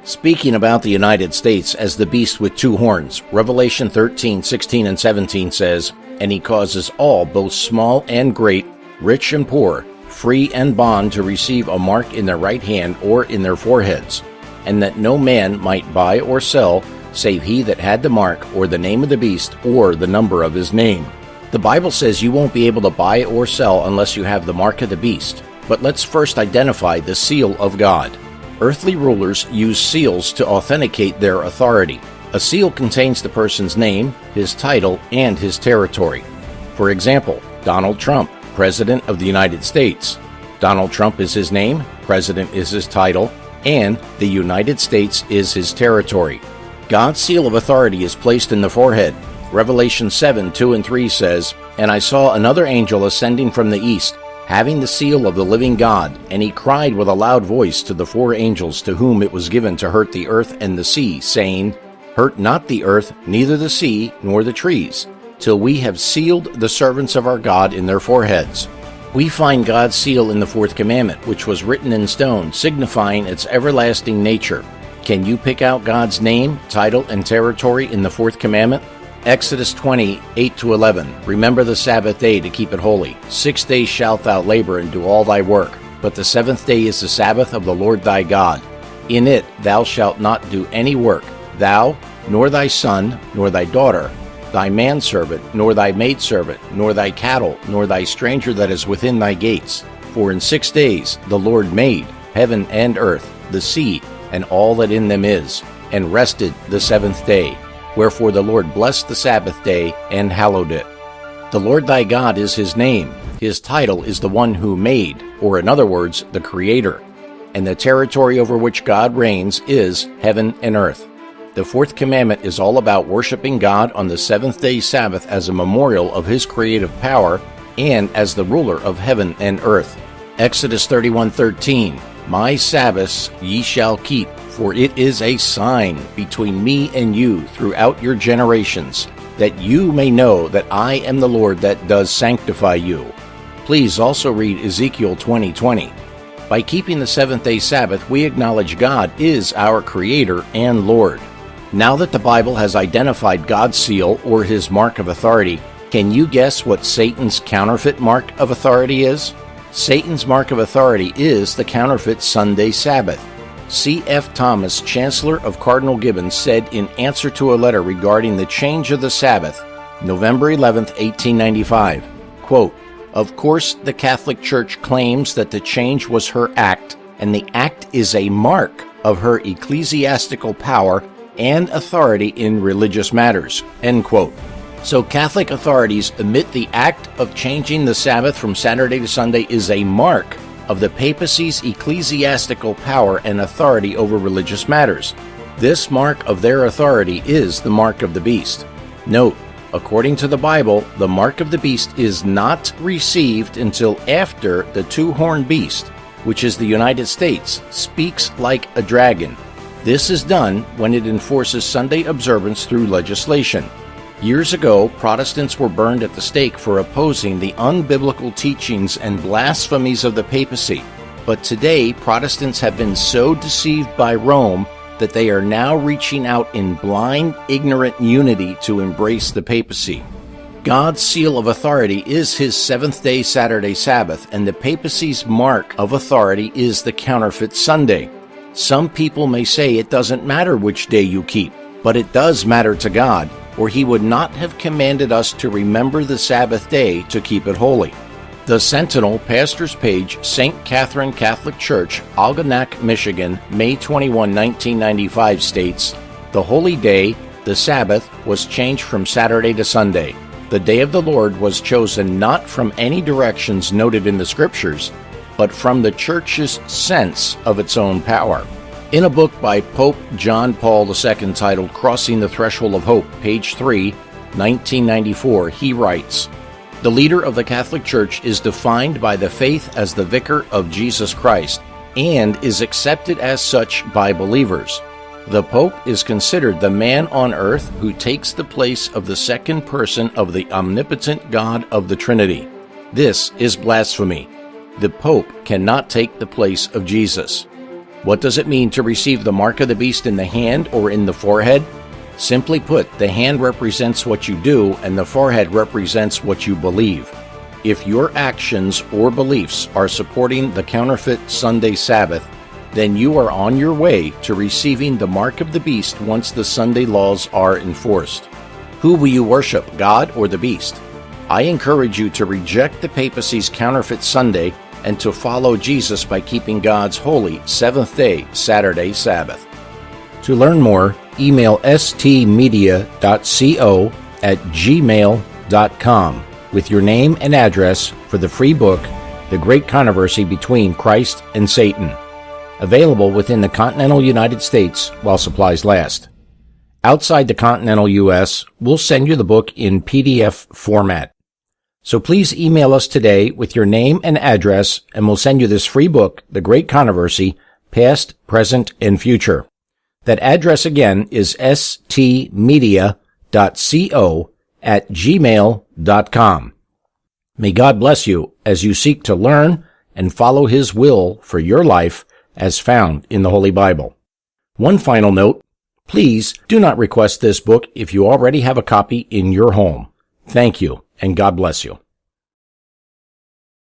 Speaking about the United States as the beast with two horns, Revelation 13:16 and 17 says, "And he causes all, both small and great, rich and poor, free and bond, to receive a mark in their right hand or in their foreheads, and that no man might buy or sell, save he that had the mark, or the name of the beast, or the number of his name." The Bible says you won't be able to buy or sell unless you have the mark of the beast. But let's first identify the seal of God. Earthly rulers use seals to authenticate their authority. A seal contains the person's name, his title, and his territory. For example, Donald Trump, President of the United States. Donald Trump is his name, President is his title, and the United States is his territory. God's seal of authority is placed in the forehead. Revelation 7:2 and 3 says, "And I saw another angel ascending from the east, having the seal of the living God, and he cried with a loud voice to the four angels to whom it was given to hurt the earth and the sea, saying, Hurt not the earth, neither the sea, nor the trees, till we have sealed the servants of our God in their foreheads." We find God's seal in the fourth commandment, which was written in stone, signifying its everlasting nature. Can you pick out God's name, title, and territory in the fourth commandment? Exodus 20:8-11. "Remember the Sabbath day to keep it holy. 6 days shalt thou labor and do all thy work. But the seventh day is the Sabbath of the Lord thy God. In it thou shalt not do any work, thou, nor thy son, nor thy daughter, thy manservant, nor thy maidservant, nor thy cattle, nor thy stranger that is within thy gates. For in 6 days the Lord made heaven and earth, the sea, and all that in them is, and rested the seventh day. Wherefore the Lord blessed the Sabbath day and hallowed it." The Lord thy God is his name. His title is the one who made, or in other words, the Creator. And the territory over which God reigns is heaven and earth. The fourth commandment is all about worshiping God on the seventh-day Sabbath as a memorial of his creative power and as the ruler of heaven and earth. Exodus 31:13, "My Sabbaths ye shall keep, for it is a sign between me and you throughout your generations, that you may know that I am the Lord that does sanctify you." Please also read Ezekiel 20:20. By keeping the seventh-day Sabbath, we acknowledge God is our Creator and Lord. Now that the Bible has identified God's seal, or his mark of authority, can you guess what Satan's counterfeit mark of authority is? Satan's mark of authority is the counterfeit Sunday Sabbath. C.F. Thomas, Chancellor of Cardinal Gibbons, said in answer to a letter regarding the change of the Sabbath, November 11, 1895, quote, "Of course, the Catholic Church claims that the change was her act, and the act is a mark of her ecclesiastical power and authority in religious matters," end quote. So Catholic authorities admit the act of changing the Sabbath from Saturday to Sunday is a mark of the papacy's ecclesiastical power and authority over religious matters. This mark of their authority is the mark of the beast. Note, according to the Bible, the mark of the beast is not received until after the two-horned beast, which is the United States, speaks like a dragon. This is done when it enforces Sunday observance through legislation. Years ago, Protestants were burned at the stake for opposing the unbiblical teachings and blasphemies of the papacy. But today, Protestants have been so deceived by Rome that they are now reaching out in blind, ignorant unity to embrace the papacy. God's seal of authority is his seventh-day Saturday Sabbath, and the papacy's mark of authority is the counterfeit Sunday. Some people may say it doesn't matter which day you keep, but it does matter to God, or he would not have commanded us to remember the Sabbath day to keep it holy. The Sentinel Pastor's Page, St. Catherine Catholic Church, Algonac, Michigan, May 21, 1995 states, "The holy day, the Sabbath, was changed from Saturday to Sunday. The day of the Lord was chosen not from any directions noted in the Scriptures, but from the Church's sense of its own power." In a book by Pope John Paul II titled Crossing the Threshold of Hope, page 3, 1994, he writes, "The leader of the Catholic Church is defined by the faith as the vicar of Jesus Christ and is accepted as such by believers. The Pope is considered the man on earth who takes the place of the second person of the omnipotent God of the Trinity. This is blasphemy. The Pope cannot take the place of Jesus." What does it mean to receive the mark of the beast in the hand or in the forehead? Simply put, the hand represents what you do and the forehead represents what you believe. If your actions or beliefs are supporting the counterfeit Sunday Sabbath, then you are on your way to receiving the mark of the beast once the Sunday laws are enforced. Who will you worship, God or the beast? I encourage you to reject the papacy's counterfeit Sunday and to follow Jesus by keeping God's holy seventh-day Saturday Sabbath. To learn more, email stmedia.co@gmail.com with your name and address for the free book, The Great Controversy Between Christ and Satan, available within the continental United States while supplies last. Outside the continental U.S., we'll send you the book in PDF format. So please email us today with your name and address, and we'll send you this free book, The Great Controversy, Past, Present, and Future. That address again is stmedia.co@gmail.com. May God bless you as you seek to learn and follow His will for your life as found in the Holy Bible. One final note, please do not request this book if you already have a copy in your home. Thank you, and God bless you.